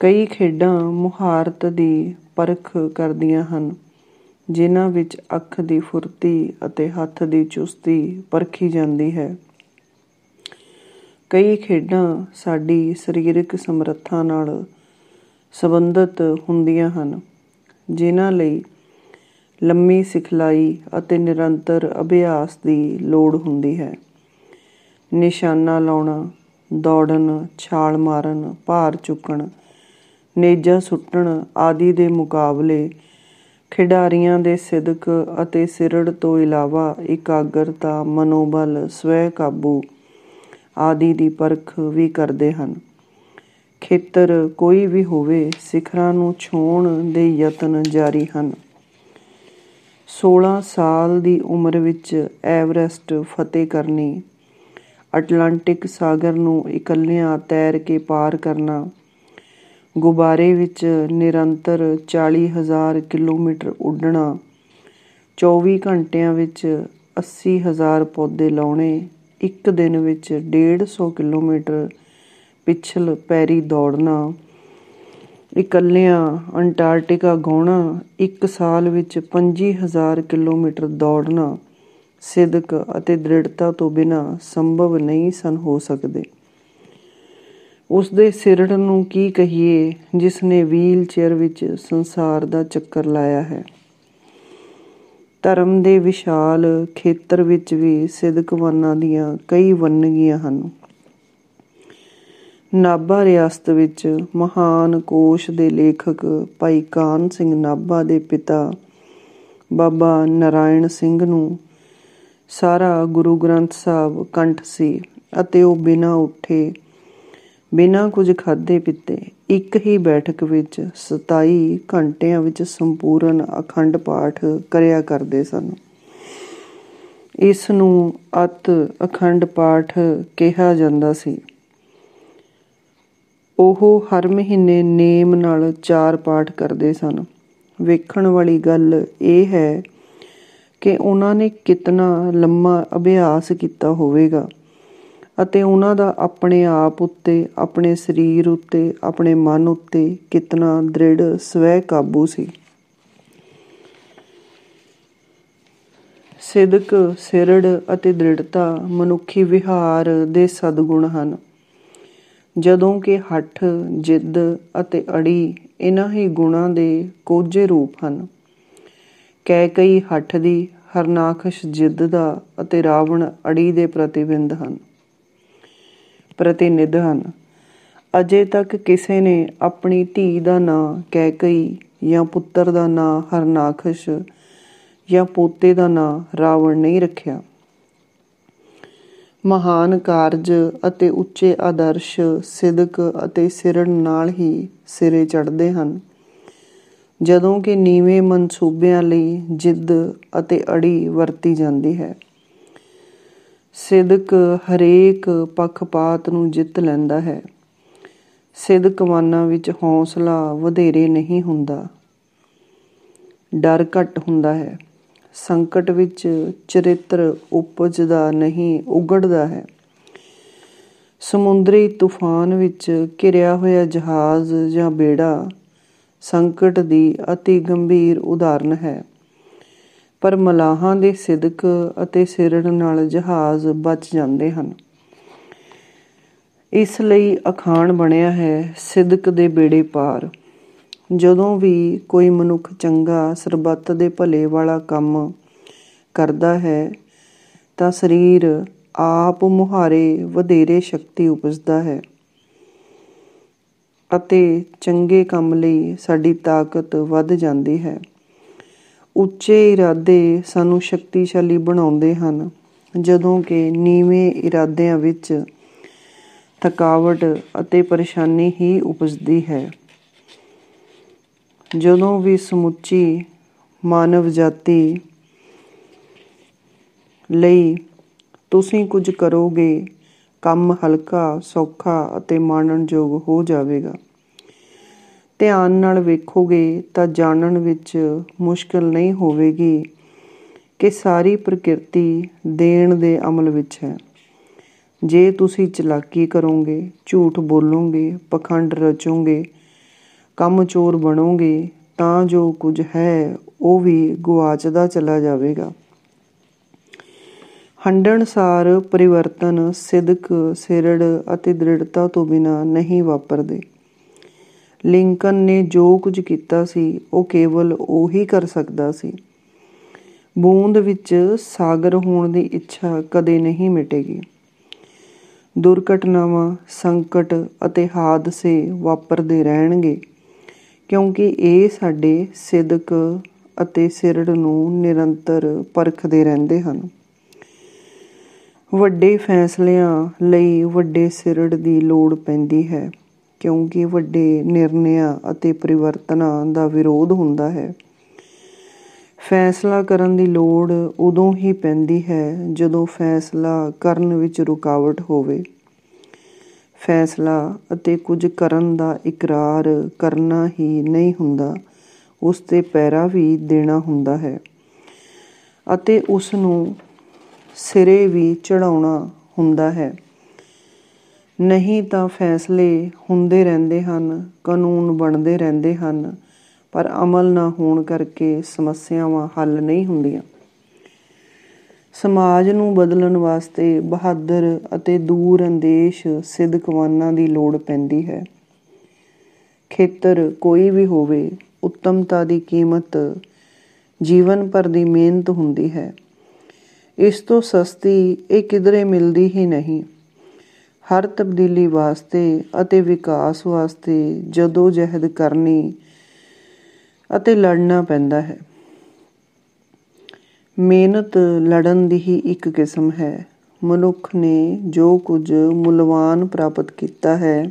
ਕਈ ਖੇਡਾਂ ਮੁਹਾਰਤ ਦੀ ਪਰਖ ਕਰਦੀਆਂ ਹਨ, ਜਿਨ੍ਹਾਂ ਵਿੱਚ ਅੱਖ ਦੀ ਫੁਰਤੀ ਅਤੇ ਹੱਥ ਦੀ ਚੁਸਤੀ ਪਰਖੀ ਜਾਂਦੀ ਹੈ। ਕਈ ਖੇਡਾਂ ਸਾਡੀ ਸਰੀਰਕ ਸਮਰੱਥਾ ਨਾਲ ਸੰਬੰਧਿਤ ਹੁੰਦੀਆਂ ਹਨ, ਜਿਨ੍ਹਾਂ ਲਈ ਲੰਮੀ ਸਿਖਲਾਈ ਅਤੇ ਨਿਰੰਤਰ ਅਭਿਆਸ ਦੀ ਲੋੜ ਹੁੰਦੀ ਹੈ। ਨਿਸ਼ਾਨਾ ਲਾਉਣਾ, ਦੌੜਨ, ਛਾਲ ਮਾਰਨ, ਭਾਰ ਚੁੱਕਣ, ਨੇਜਾ ਸੁੱਟਣ ਆਦਿ ਦੇ ਮੁਕਾਬਲੇ ਖਿਡਾਰੀਆਂ ਦੇ ਸਿਦਕ ਅਤੇ ਸਿਰੜ ਤੋਂ ਇਲਾਵਾ ਇਕਾਗਰਤਾ, ਮਨੋਬਲ, ਸਵੈ ਕਾਬੂ ਆਦਿ ਦੀ ਪਰਖ ਵੀ ਕਰਦੇ ਹਨ। ਖੇਤਰ ਕੋਈ ਵੀ ਹੋਵੇ, ਸਿਖਰਾਂ ਨੂੰ ਛੂਹਣ ਦੇ ਯਤਨ ਜਾਰੀ ਹਨ। 16 ਸਾਲ ਦੀ ਉਮਰ ਵਿੱਚ ਐਵਰੈਸਟ ਫਤਿਹ ਕਰਨੀ, ਅਟਲਾਂਟਿਕ ਸਾਗਰ ਨੂੰ ਇਕੱਲਿਆਂ ਤੈਰ ਕੇ ਪਾਰ ਕਰਨਾ, ਗੁਬਾਰੇ ਵਿੱਚ ਨਿਰੰਤਰ 40,000 ਕਿਲੋਮੀਟਰ ਉੱਡਣਾ, 24 ਘੰਟਿਆਂ ਵਿੱਚ 80,000 ਪੌਦੇ ਲਾਉਣੇ, ਇੱਕ ਦਿਨ ਵਿੱਚ 150 ਕਿਲੋਮੀਟਰ ਪਿਛਲ ਪੈਰੀ ਦੌੜਨਾ, ਇਕੱਲਿਆਂ ਅੰਟਾਰਕਟਿਕਾ ਗਾਉਣਾ, ਇੱਕ ਸਾਲ ਵਿੱਚ 25,000 ਕਿਲੋਮੀਟਰ ਦੌੜਨਾ ਸਿਦਕ ਅਤੇ ਦ੍ਰਿੜਤਾ ਤੋਂ ਬਿਨਾਂ ਸੰਭਵ ਨਹੀਂ ਸਨ ਹੋ ਸਕਦੇ। ਉਸਦੇ ਸਿਰੜ ਨੂੰ ਕੀ ਕਹੀਏ, ਜਿਸ ਨੇ ਵੀਲ ਚੇਅਰ ਵਿੱਚ ਸੰਸਾਰ ਦਾ ਚੱਕਰ ਲਾਇਆ ਹੈ। ਧਰਮ ਦੇ ਵਿਸ਼ਾਲ ਖੇਤਰ ਵਿੱਚ ਵੀ ਸਿਦਕਵਾਨਾਂ ਦੀਆਂ ਕਈ ਵੰਨਗੀਆਂ ਹਨ। ਨਾਭਾ ਰਿਆਸਤ ਵਿੱਚ ਮਹਾਨ ਕੋਸ਼ ਦੇ ਲੇਖਕ ਭਾਈ ਕਾਨ੍ਹ ਸਿੰਘ ਨਾਭਾ ਦੇ ਪਿਤਾ ਬਾਬਾ ਨਾਰਾਇਣ ਸਿੰਘ ਨੂੰ ਸਾਰਾ ਗੁਰੂ ਗ੍ਰੰਥ ਸਾਹਿਬ ਕੰਠ ਸੀ ਅਤੇ ਉਹ ਬਿਨਾਂ ਉੱਠੇ, ਬਿਨਾਂ ਕੁਝ ਖਾਧੇ ਪੀਤੇ ਇੱਕ ਹੀ ਬੈਠਕ ਵਿੱਚ 27 ਘੰਟਿਆਂ ਵਿੱਚ ਸੰਪੂਰਨ ਅਖੰਡ ਪਾਠ ਕਰਿਆ ਕਰਦੇ ਸਨ। ਇਸ ਨੂੰ ਅਤ ਅਖੰਡ ਪਾਠ ਕਿਹਾ ਜਾਂਦਾ ਸੀ। ਉਹ ਹਰ ਮਹੀਨੇ ਨੇਮ ਨਾਲ 4 ਪਾਠ ਕਰਦੇ ਸਨ। ਵੇਖਣ ਵਾਲੀ ਗੱਲ ਇਹ ਹੈ ਕਿ ਉਹਨਾਂ ਨੇ ਕਿਤਨਾ ਲੰਮਾ ਅਭਿਆਸ ਕੀਤਾ ਹੋਵੇਗਾ ਅਤੇ ਉਹਨਾਂ ਦਾ ਆਪਣੇ ਆਪ ਉੱਤੇ, ਆਪਣੇ ਸਰੀਰ ਉੱਤੇ, ਆਪਣੇ ਮਨ ਉੱਤੇ ਕਿਤਨਾ ਦ੍ਰਿੜ ਸਵੈ ਕਾਬੂ ਸੀ। ਸਿਦਕ, ਸਿਰੜ ਅਤੇ ਦ੍ਰਿੜਤਾ ਮਨੁੱਖੀ ਵਿਹਾਰ ਦੇ ਸਦਗੁਣ ਹਨ, ਜਦੋਂ ਕਿ ਹੱਠ, ਜਿੱਦ ਅਤੇ ਅੜੀ ਇਹਨਾਂ ਹੀ ਗੁਣਾਂ ਦੇ ਕੋਝੇ ਰੂਪ ਹਨ। ਕੈਕਈ ਹੱਠ ਦੀ, ਹਰਨਾਖਸ਼ ਜਿੱਦ ਦਾ ਅਤੇ ਰਾਵਣ ਅੜੀ ਦੇ ਪ੍ਰਤੀਨਿਧ ਹਨ। ਅਜੇ ਤੱਕ ਕਿਸੇ ਨੇ ਆਪਣੀ ਧੀ ਦਾ ਨਾਂ ਕੈਕਈ ਜਾਂ ਪੁੱਤਰ ਦਾ ਨਾਂ ਹਰਨਾਖਸ਼ ਜਾਂ ਪੋਤੇ ਦਾ ਨਾਂ ਰਾਵਣ ਨਹੀਂ ਰੱਖਿਆ। ਮਹਾਨ ਕਾਰਜ ਅਤੇ ਉੱਚੇ ਆਦਰਸ਼ ਸਿਦਕ ਅਤੇ ਸਿਰੜ ਨਾਲ ਹੀ ਸਿਰੇ ਚੜ੍ਹਦੇ ਹਨ, ਜਦੋਂ ਕਿ ਨੀਵੇਂ ਮਨਸੂਬਿਆਂ ਲਈ ਜਿੱਦ ਅਤੇ ਅੜੀ ਵਰਤੀ ਜਾਂਦੀ ਹੈ। ਸਿਦਕ ਹਰੇਕ ਪੱਖਪਾਤ ਨੂੰ ਜਿੱਤ ਲੈਂਦਾ ਹੈ। ਸਿਦਕਵਾਨਾਂ ਵਿੱਚ ਹੌਸਲਾ ਵਧੇਰੇ ਨਹੀਂ ਹੁੰਦਾ, ਡਰ ਘੱਟ ਹੁੰਦਾ ਹੈ। ਸੰਕਟ ਵਿੱਚ ਚਰਿੱਤਰ ਉਪਜਦਾ ਨਹੀਂ, ਉਗੜਦਾ ਹੈ। ਸਮੁੰਦਰੀ ਤੂਫਾਨ ਵਿੱਚ ਘਿਰਿਆ ਹੋਇਆ ਜਹਾਜ਼ ਜਾਂ ਬੇੜਾ ਸੰਕਟ ਦੀ ਅਤੀ ਗੰਭੀਰ ਉਦਾਹਰਨ ਹੈ, ਪਰ ਮਲਾਹਾਂ ਦੇ ਸਿਦਕ ਅਤੇ ਸਿਰੜ ਨਾਲ ਜਹਾਜ਼ ਬਚ ਜਾਂਦੇ ਹਨ। ਇਸ ਲਈ ਅਖਾਣ ਬਣਿਆ ਹੈ, ਸਿਦਕ ਦੇ ਬੇੜੇ ਪਾਰ। ਜਦੋਂ ਵੀ ਕੋਈ ਮਨੁੱਖ ਚੰਗਾ, ਸਰਬੱਤ ਦੇ ਭਲੇ ਵਾਲਾ ਕੰਮ ਕਰਦਾ ਹੈ ਤਾਂ ਸਰੀਰ ਆਪ ਮੁਹਾਰੇ ਵਧੇਰੇ ਸ਼ਕਤੀ ਉਪਜਦਾ ਹੈ ਅਤੇ ਚੰਗੇ ਕੰਮ ਲਈ ਸਾਡੀ ਤਾਕਤ ਵੱਧ ਜਾਂਦੀ ਹੈ। ਉੱਚੇ ਇਰਾਦੇ ਸਾਨੂੰ ਸ਼ਕਤੀਸ਼ਾਲੀ ਬਣਾਉਂਦੇ ਹਨ, ਜਦੋਂ ਕਿ ਨੀਵੇਂ ਇਰਾਦਿਆਂ ਵਿੱਚ ਥਕਾਵਟ ਅਤੇ ਪਰੇਸ਼ਾਨੀ ਹੀ ਉਪਜਦੀ ਹੈ। ਜਦੋਂ ਵੀ ਸਮੁੱਚੀ ਮਾਨਵ ਜਾਤੀ ਲਈ ਤੁਸੀਂ ਕੁਝ ਕਰੋਗੇ, ਕੰਮ ਹਲਕਾ, ਸੌਖਾ ਅਤੇ ਮਾਣਨਯੋਗ ਹੋ ਜਾਵੇਗਾ। ਧਿਆਨ ਨਾਲ ਵੇਖੋਗੇ ਤਾਂ ਜਾਣਨ ਵਿੱਚ ਮੁਸ਼ਕਲ ਨਹੀਂ ਹੋਵੇਗੀ ਕਿ ਸਾਰੀ ਪ੍ਰਕਿਰਤੀ ਦੇਣ ਦੇ ਅਮਲ ਵਿੱਚ ਹੈ। ਜੇ ਤੁਸੀਂ ਚਲਾਕੀ ਕਰੋਗੇ, ਝੂਠ ਬੋਲੋਗੇ, ਪਖੰਡ ਰਚੋਗੇ, ਕੰਮ ਚੋਰ ਬਣੋਗੇ ਤਾਂ ਜੋ ਕੁਝ ਹੈ ਉਹ ਵੀ ਗੁਆਚਦਾ ਚਲਾ ਜਾਵੇਗਾ। ਹੰਢਣਸਾਰ ਪਰਿਵਰਤਨ ਸਿਦਕ, ਸਿਰੜ ਅਤੇ ਦ੍ਰਿੜਤਾ ਤੋਂ ਬਿਨਾਂ ਨਹੀਂ ਵਾਪਰਦੇ। ਲਿੰਕਨ ਨੇ ਜੋ ਕੁਝ ਕੀਤਾ ਸੀ ਉਹ ਕੇਵਲ ਉਹੀ ਕਰ ਸਕਦਾ ਸੀ। ਬੂੰਦ ਵਿੱਚ ਸਾਗਰ ਹੋਣ ਦੀ ਇੱਛਾ ਕਦੇ ਨਹੀਂ ਮਿਟੇਗੀ। ਦੁਰਘਟਨਾਵਾਂ, ਸੰਕਟ ਅਤੇ ਹਾਦਸੇ ਵਾਪਰਦੇ ਰਹਿਣਗੇ, ਕਿਉਂਕਿ ਇਹ ਸਾਡੇ ਸਿਦਕ ਅਤੇ ਸਿਰੜ ਨੂੰ ਨਿਰੰਤਰ ਪਰਖਦੇ ਰਹਿੰਦੇ ਹਨ। ਵੱਡੇ ਫੈਸਲਿਆਂ ਲਈ ਵੱਡੇ ਸਿਰੜ ਦੀ ਲੋੜ ਪੈਂਦੀ ਹੈ, ਕਿਉਂਕਿ ਵੱਡੇ ਨਿਰਣਿਆਂ ਅਤੇ ਪਰਿਵਰਤਨਾਂ ਦਾ ਵਿਰੋਧ ਹੁੰਦਾ ਹੈ। ਫੈਸਲਾ ਕਰਨ ਦੀ ਲੋੜ ਉਦੋਂ ਹੀ ਪੈਂਦੀ ਹੈ ਜਦੋਂ ਫੈਸਲਾ ਕਰਨ ਵਿੱਚ ਰੁਕਾਵਟ ਹੋਵੇ। ਫੈਸਲਾ ਅਤੇ ਕੁਝ ਕਰਨ ਦਾ ਇਕਰਾਰ ਕਰਨਾ ਹੀ ਨਹੀਂ ਹੁੰਦਾ, ਉਸ 'ਤੇ ਪਹਿਰਾ ਵੀ ਦੇਣਾ ਹੁੰਦਾ ਹੈ ਅਤੇ ਉਸ ਨੂੰ ਸਿਰੇ ਵੀ ਚੜ੍ਹਾਉਣਾ ਹੁੰਦਾ ਹੈ। ਨਹੀਂ ਤਾਂ ਫੈਸਲੇ ਹੁੰਦੇ ਰਹਿੰਦੇ ਹਨ, ਕਾਨੂੰਨ ਬਣਦੇ ਰਹਿੰਦੇ ਹਨ, ਪਰ ਅਮਲ ਨਾ ਹੋਣ ਕਰਕੇ ਸਮੱਸਿਆਵਾਂ ਹੱਲ ਨਹੀਂ ਹੁੰਦੀਆਂ। ਸਮਾਜ ਨੂੰ ਬਦਲਣ ਵਾਸਤੇ ਬਹਾਦਰ ਅਤੇ ਦੂਰ ਅੰਦੇਸ਼ ਸਿਦਕਵਾਨਾਂ ਦੀ ਲੋੜ ਪੈਂਦੀ ਹੈ। ਖੇਤਰ ਕੋਈ ਵੀ ਹੋਵੇ, ਉੱਤਮਤਾ ਦੀ ਕੀਮਤ ਜੀਵਨ ਭਰ ਦੀ ਮਿਹਨਤ ਹੁੰਦੀ ਹੈ। ਇਸ ਤੋਂ ਸਸਤੀ ਇਹ ਕਿਧਰੇ ਮਿਲਦੀ ਹੀ ਨਹੀਂ। ਹਰ ਤਬਦੀਲੀ ਵਾਸਤੇ ਅਤੇ ਵਿਕਾਸ ਵਾਸਤੇ ਜਦੋਜਹਿਦ ਕਰਨੀ ਅਤੇ ਲੜਨਾ ਪੈਂਦਾ ਹੈ। ਮਿਹਨਤ ਲੜਨ ਦੀ ਹੀ ਇੱਕ ਕਿਸਮ ਹੈ। ਮਨੁੱਖ ਨੇ ਜੋ ਕੁਝ ਮੁੱਲਵਾਨ ਪ੍ਰਾਪਤ ਕੀਤਾ ਹੈ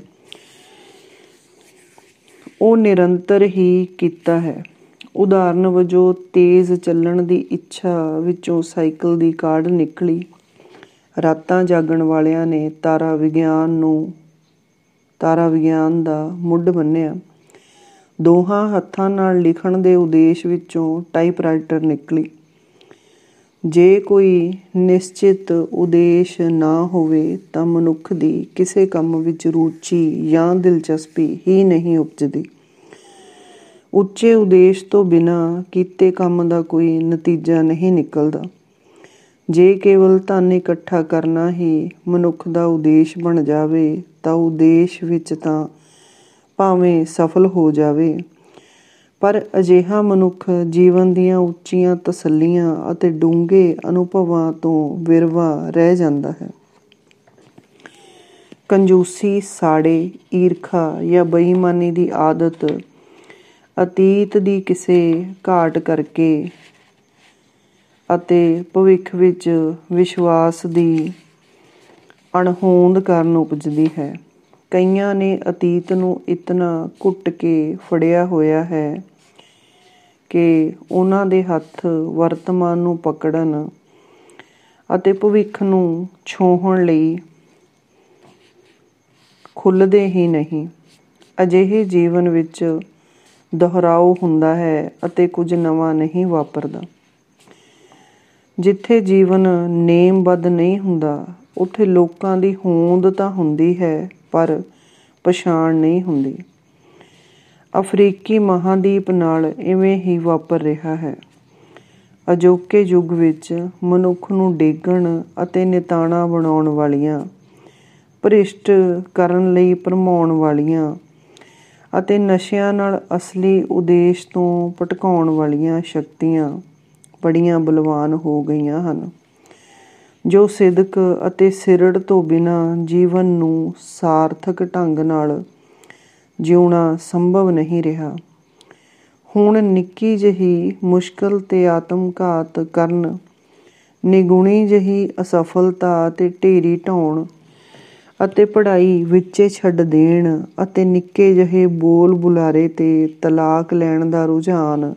ਉਹ ਨਿਰੰਤਰ ਹੀ ਕੀਤਾ ਹੈ। ਉਦਾਹਰਨ ਵਜੋਂ ਤੇਜ਼ ਚੱਲਣ ਦੀ ਇੱਛਾ ਵਿੱਚੋਂ ਸਾਈਕਲ ਦੀ ਕਾਢ ਨਿਕਲੀ। ਰਾਤਾਂ ਜਾਗਣ ਵਾਲਿਆਂ ਨੇ ਤਾਰਾ ਵਿਗਿਆਨ ਦਾ ਮੁੱਢ ਬੰਨ੍ਹਿਆ। ਦੋਹਾਂ ਹੱਥਾਂ ਨਾਲ ਲਿਖਣ ਦੇ ਉਦੇਸ਼ ਵਿੱਚੋਂ ਟਾਈਪਰਾਈਟਰ ਨਿਕਲੀ। ਜੇ ਕੋਈ ਨਿਸ਼ਚਿਤ ਉਦੇਸ਼ ਨਾ ਹੋਵੇ ਤਾਂ ਮਨੁੱਖ ਦੀ ਕਿਸੇ ਕੰਮ ਵਿੱਚ ਰੁਚੀ ਜਾਂ ਦਿਲਚਸਪੀ ਹੀ ਨਹੀਂ ਉਪਜਦੀ। ਉੱਚੇ ਉਦੇਸ਼ ਤੋਂ ਬਿਨਾਂ ਕੀਤੇ ਕੰਮ ਦਾ ਕੋਈ ਨਤੀਜਾ ਨਹੀਂ ਨਿਕਲਦਾ। ਜੇ ਕੇਵਲ ਧਨ ਇਕੱਠਾ ਕਰਨਾ ਹੀ ਮਨੁੱਖ ਦਾ ਉਦੇਸ਼ ਬਣ ਜਾਵੇ ਤਾਂ ਉਦੇਸ਼ ਵਿੱਚ ਤਾਂ ਭਾਵੇਂ ਸਫਲ ਹੋ ਜਾਵੇ, ਪਰ ਅਜਿਹਾ ਮਨੁੱਖ ਜੀਵਨ ਦੀਆਂ ਉੱਚੀਆਂ ਤਸੱਲੀਆਂ ਅਤੇ ਡੂੰਘੇ ਅਨੁਭਵਾਂ ਤੋਂ ਵਿਰਵਾ ਰਹਿ ਜਾਂਦਾ ਹੈ। ਕੰਜੂਸੀ, ਸਾੜੇ, ਈਰਖਾ ਜਾਂ ਬੇਈਮਾਨੀ ਦੀ ਆਦਤ ਅਤੀਤ ਦੀ ਕਿਸੇ ਘਾਟ ਕਰਕੇ ਅਤੇ ਭਵਿੱਖ ਵਿੱਚ ਵਿਸ਼ਵਾਸ ਦੀ ਅਣਹੋਂਦ ਕਾਰਨ ਉਪਜਦੀ ਹੈ। ਕਈਆਂ ਨੇ ਅਤੀਤ ਨੂੰ ਇਤਨਾ ਘੁੱਟ ਕੇ ਫੜਿਆ ਹੋਇਆ ਹੈ ਕਿ ਉਹਨਾਂ ਦੇ ਹੱਥ ਵਰਤਮਾਨ ਨੂੰ ਪਕੜਨ ਅਤੇ ਭਵਿੱਖ ਨੂੰ ਛੋਹਣ ਲਈ ਖੁੱਲ੍ਹਦੇ ਹੀ ਨਹੀਂ। ਅਜਿਹੇ ਜੀਵਨ ਵਿੱਚ ਦੁਹਰਾਓ ਹੁੰਦਾ ਹੈ ਅਤੇ ਕੁਝ ਨਵਾਂ ਨਹੀਂ ਵਾਪਰਦਾ। ਜਿੱਥੇ ਜੀਵਨ ਨੇਮਬੱਧ ਨਹੀਂ ਹੁੰਦਾ ਉੱਥੇ ਲੋਕਾਂ ਦੀ ਹੋਂਦ ਤਾਂ ਹੁੰਦੀ ਹੈ ਪਰ ਪਛਾਣ ਨਹੀਂ ਹੁੰਦੀ। ਅਫਰੀਕੀ ਮਹਾਂਦੀਪ ਨਾਲ ਇਵੇਂ ਹੀ ਵਾਪਰ ਰਿਹਾ ਹੈ। ਅਜੋਕੇ ਯੁੱਗ ਵਿੱਚ ਮਨੁੱਖ ਨੂੰ ਡੇਗਣ ਅਤੇ ਨਿਤਾਣਾ ਬਣਾਉਣ ਵਾਲੀਆਂ, ਭ੍ਰਿਸ਼ਟ ਕਰਨ ਲਈ ਭਰਮਾਉਣ ਵਾਲੀਆਂ ਅਤੇ ਨਸ਼ਿਆਂ ਨਾਲ ਅਸਲੀ ਉਦੇਸ਼ ਤੋਂ ਭਟਕਾਉਣ ਵਾਲੀਆਂ ਸ਼ਕਤੀਆਂ ਬੜੀਆਂ ਬਲਵਾਨ ਹੋ ਗਈਆਂ ਹਨ, ਜੋ ਸਿਦਕ ਅਤੇ ਸਿਰੜ ਤੋਂ ਬਿਨਾਂ ਜੀਵਨ ਨੂੰ ਸਾਰਥਕ ਢੰਗ ਨਾਲ ਜਿਉਣਾ ਸੰਭਵ ਨਹੀਂ ਰਿਹਾ। ਹੁਣ ਨਿੱਕੀ ਜਿਹੀ ਮੁਸ਼ਕਲ ਤੇ ਆਤਮਘਾਤ ਕਰਨ, ਨਿਗੁਣੀ ਜਿਹੀ ਅਸਫਲਤਾ ਤੇ ਢੇਰੀ ਢਾਉਣ ਅਤੇ ਪੜ੍ਹਾਈ ਵਿੱਚੇ ਛੱਡ ਦੇਣ ਅਤੇ ਨਿੱਕੇ ਜਿਹੇ ਬੋਲ ਬੁਲਾਰੇ ਤੇ ਤਲਾਕ ਲੈਣ ਦਾ ਰੁਝਾਨ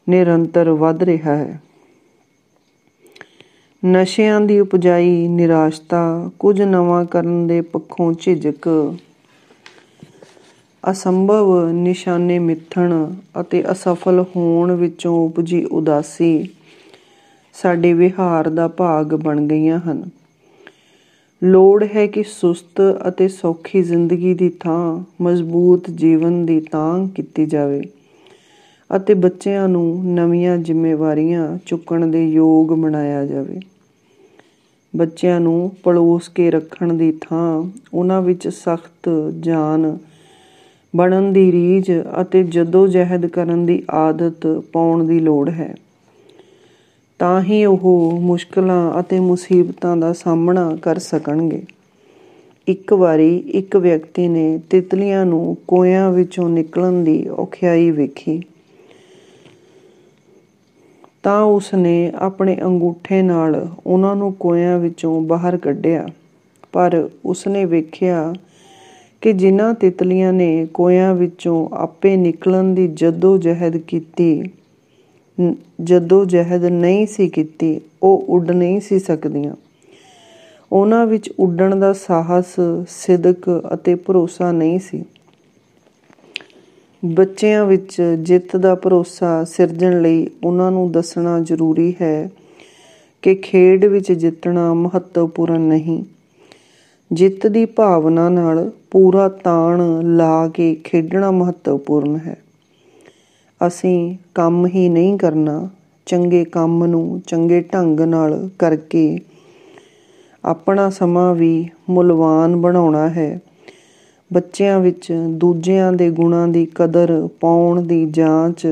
ਨਿਰੰਤਰ ਵੱਧ ਰਿਹਾ ਹੈ। ਨਸ਼ਿਆਂ ਦੀ ਉਪਜਾਈ ਨਿਰਾਸ਼ਤਾ, ਕੁਝ ਨਵਾਂ ਕਰਨ ਦੇ ਪੱਖੋਂ ਝਿਜਕ, ਅਸੰਭਵ ਨਿਸ਼ਾਨੇ ਮਿੱਥਣ ਅਤੇ ਅਸਫਲ ਹੋਣ ਵਿੱਚੋਂ ਉਪਜੀ ਉਦਾਸੀ ਸਾਡੇ ਵਿਹਾਰ ਦਾ ਭਾਗ ਬਣ ਗਈਆਂ ਹਨ। ਲੋੜ ਹੈ ਕਿ ਸੁਸਤ ਅਤੇ ਸੌਖੀ ਜ਼ਿੰਦਗੀ ਦੀ ਥਾਂ ਮਜ਼ਬੂਤ ਜੀਵਨ ਦੀ ਤਾਂਘ ਕੀਤੀ ਜਾਵੇ ਅਤੇ ਬੱਚਿਆਂ ਨੂੰ ਨਵੀਆਂ ਜ਼ਿੰਮੇਵਾਰੀਆਂ ਚੁੱਕਣ ਦੇ ਯੋਗ ਬਣਾਇਆ ਜਾਵੇ। ਬੱਚਿਆਂ ਨੂੰ ਪਲੋਸ ਕੇ ਰੱਖਣ ਦੀ ਥਾਂ ਉਹਨਾਂ ਵਿੱਚ ਸਖਤ ਜਾਨ ਬਣਨ ਦੀ ਰੀਝ ਅਤੇ ਜੱਦੋ-ਜਹਿਦ ਕਰਨ ਦੀ ਆਦਤ ਪਾਉਣ ਦੀ ਲੋੜ ਹੈ। ਤਾਂ ਹੀ ਉਹ ਮੁਸ਼ਕਲਾਂ ਅਤੇ ਮੁਸੀਬਤਾਂ ਦਾ ਸਾਹਮਣਾ ਕਰ ਸਕਣਗੇ। ਇੱਕ ਵਾਰੀ ਇੱਕ ਵਿਅਕਤੀ ਨੇ ਤਿਤਲੀਆਂ ਨੂੰ ਕੋਇਆਂ ਵਿੱਚੋਂ ਨਿਕਲਣ ਦੀ ਔਖਿਆਈ ਵੇਖੀ ਤਾਂ ਉਸਨੇ ਆਪਣੇ ਅੰਗੂਠੇ ਨਾਲ ਉਹਨਾਂ ਨੂੰ ਕੋਇਆਂ ਵਿੱਚੋਂ ਬਾਹਰ ਕੱਢਿਆ, ਪਰ ਉਸਨੇ ਵੇਖਿਆ ਕਿ ਜਿਨ੍ਹਾਂ ਤਿਤਲੀਆਂ ਨੇ ਕੋਇਆਂ ਵਿੱਚੋਂ ਆਪੇ ਨਿਕਲਣ ਦੀ ਜੱਦੋ-ਜਹਿਦ ਨਹੀਂ ਸੀ ਕੀਤੀ, ਉਹ ਉੱਡ ਨਹੀਂ ਸੀ ਸਕਦੀਆਂ। ਉਹਨਾਂ ਵਿੱਚ ਉੱਡਣ ਦਾ ਸਾਹਸ, ਸਿਦਕ ਅਤੇ ਭਰੋਸਾ ਨਹੀਂ ਸੀ। ਬੱਚਿਆਂ ਵਿੱਚ ਜਿੱਤ ਦਾ ਭਰੋਸਾ ਸਿਰਜਣ ਲਈ ਉਹਨਾਂ ਨੂੰ ਦੱਸਣਾ ਜ਼ਰੂਰੀ ਹੈ ਕਿ ਖੇਡ ਵਿੱਚ ਜਿੱਤਣਾ ਮਹੱਤਵਪੂਰਨ ਨਹੀਂ, ਜਿੱਤ ਦੀ ਭਾਵਨਾ ਨਾਲ ਪੂਰਾ ਤਾਣ ਲਾ ਕੇ ਖੇਡਣਾ ਮਹੱਤਵਪੂਰਨ ਹੈ। ਅਸੀਂ ਕੰਮ ਹੀ ਨਹੀਂ ਕਰਨਾ, ਚੰਗੇ ਕੰਮ ਨੂੰ ਚੰਗੇ ਢੰਗ ਨਾਲ ਕਰਕੇ ਆਪਣਾ ਸਮਾਂ ਵੀ ਮੁੱਲਵਾਨ ਬਣਾਉਣਾ ਹੈ। ਬੱਚਿਆਂ ਵਿੱਚ ਦੂਜਿਆਂ ਦੇ ਗੁਣਾਂ ਦੀ ਕਦਰ ਪਾਉਣ ਦੀ ਜਾਂਚ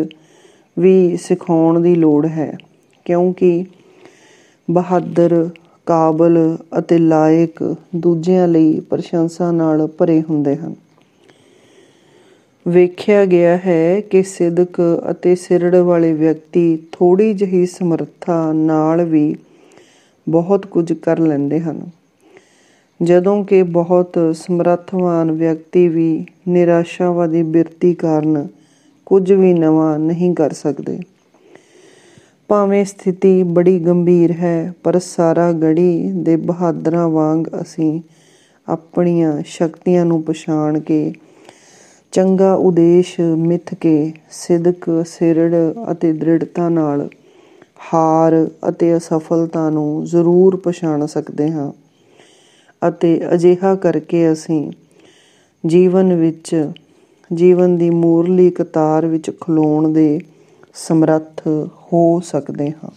ਵੀ ਸਿਖਾਉਣ ਦੀ ਲੋੜ ਹੈ, ਕਿਉਂਕਿ ਬਹਾਦਰ, ਕਾਬਲ ਅਤੇ ਲਾਇਕ ਦੂਜਿਆਂ ਲਈ ਪ੍ਰਸ਼ੰਸਾ ਨਾਲ ਭਰੇ ਹੁੰਦੇ ਹਨ। ਵੇਖਿਆ ਗਿਆ ਹੈ ਕਿ ਸਿਦਕ ਅਤੇ ਸਿਰੜ ਵਾਲੇ ਵਿਅਕਤੀ ਥੋੜ੍ਹੀ ਜਿਹੀ ਸਮਰੱਥਾ ਨਾਲ ਵੀ ਬਹੁਤ ਕੁਝ ਕਰ ਲੈਂਦੇ ਹਨ, ਜਦੋਂ ਕਿ ਬਹੁਤ ਸਮਰੱਥਵਾਨ ਵਿਅਕਤੀ ਵੀ ਨਿਰਾਸ਼ਾਵਾਦੀ ਬਿਰਤੀ ਕਾਰਨ ਕੁਝ ਵੀ ਨਵਾਂ ਨਹੀਂ ਕਰ ਸਕਦੇ। ਭਾਵੇਂ ਸਥਿਤੀ ਬੜੀ ਗੰਭੀਰ ਹੈ, ਪਰ ਸਾਰਾਗੜ੍ਹੀ ਦੇ ਬਹਾਦਰਾਂ ਵਾਂਗ ਅਸੀਂ ਆਪਣੀਆਂ ਸ਼ਕਤੀਆਂ ਨੂੰ ਪਛਾਣ ਕੇ, ਚੰਗਾ ਉਦੇਸ਼ ਮਿੱਥ ਕੇ, ਸਿਦਕ, ਸਿਰੜ ਅਤੇ ਦ੍ਰਿੜਤਾ ਨਾਲ ਹਾਰ ਅਤੇ ਅਸਫਲਤਾ ਨੂੰ ਜ਼ਰੂਰ ਪਛਾਣ ਸਕਦੇ ਹਾਂ ਅਤੇ ਅਜਿਹਾ ਕਰਕੇ ਅਸੀਂ ਜੀਵਨ ਦੀ ਮੂਹਰਲੀ ਕਤਾਰ ਵਿੱਚ ਖਲੋਣ ਦੇ ਸਮਰੱਥ ਹੋ ਸਕਦੇ ਹਾਂ।